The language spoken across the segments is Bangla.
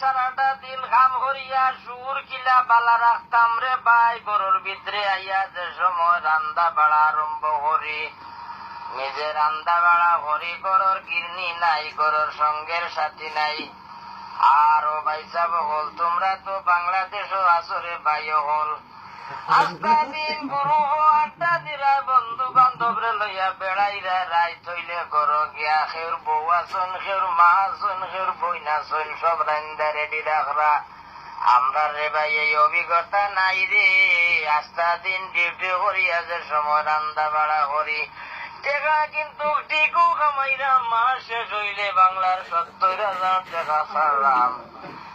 সারাটা দিন কাম করিয়া সুর কিলা বালা রাখতাম রে ভাই, গরুর ভিতরে আইয়া যে সময় রান্দা বাড়া আরম্ভ করি, নিজে রান্দা বাড়া করি, গরুর গিরনি নাই, গরুর সঙ্গের সাথী নাই। আর ও ভাই সাব হল, তোমরা তো বাংলাদেশও আসরে ভাই হল, আস্তা দিন গুরু আড্ডা দিরা বন্ধু বান্ধব রে লইয়া বেড়াইরা রাই থইলে গর গিয়া খের বউ আসন, খের মা আসন, খের বইনা আসন, সব রান্দা রেডি রাখরা। আমরা রে ভাই এই অভিজ্ঞতা নাই রে, আস্তা দিন ডিউটি করিয়া যে সময় রান্দা বাড়া করি, টাকা কিন্তু টিকু কামাইরা মাস শেষ হইলে বাংলার 70,000 টাকা ছাড়লাম।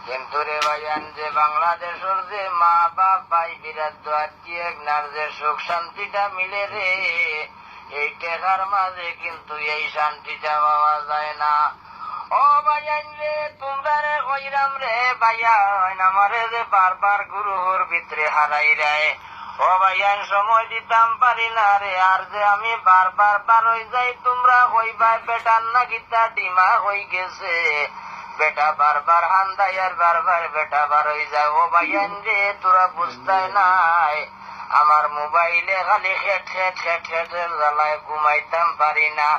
কিন্তু রে ভাইয়ান যে বাংলাদেশের যে মা বাপ ভাই বিরাট দোয়ার কি একনার যে সুখ শান্তিটা মিলে রে, এই টাকার মাঝে কিন্তু এই শান্তিটা পাওয়া যায় না। ও ভাইয়ান রে, তোমরা রে কইরাম রে ভাইয়ান, আমারে যে বারবার গুরুহর ভিতরে হারাই রায়, ও ভাইয়ান সময় দিতাম পারি না রে। আর যে আমি বারবার বার হয়ে যাই, তোমরা কইবাই বেটার না গীতা ডিমা হয়ে গেছে, বেটা বারবার হান্দাই আর বারবার বেটা বার হয়ে যায়। ও ভাইয়ান রে, তোরা বুঝতাই নাই, আমার মোবাইলে খালি খেট খেট খেট খেটের জ্বালায় ঘুমাইতাম পারি না।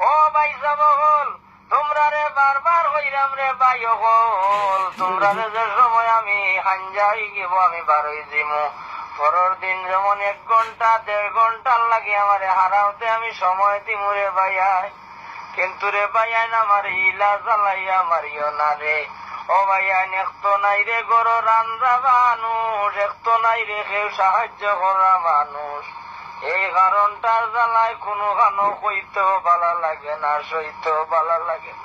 ও ভাই যাব হল, তোমরা রে বারবার হইরাম রে ভাই হল, তোমরা রে যে সময় আমি হাঞ্জা হয়ে গেব, আমি বার হয়ে যাবো, পরের দিন যেমন 1 ঘন্টা 1.5 ঘন্টার লাগে আমার হারাওতে আমি সময় দিমু রে ভাইয়াই। কিন্তু রে ভাইয়ান আমার ইলা জ্বালাইয়া মারিও না রে। ও ভাইয়ান একতো নাই রে গরো রান্না মানুষ, একতো নাই রে কেউ সাহায্য করা মানুষ, এই কারণটার জ্বালায় কোনো খানো কইতেও ভালো লাগে না, সইতেও ভালো লাগে না।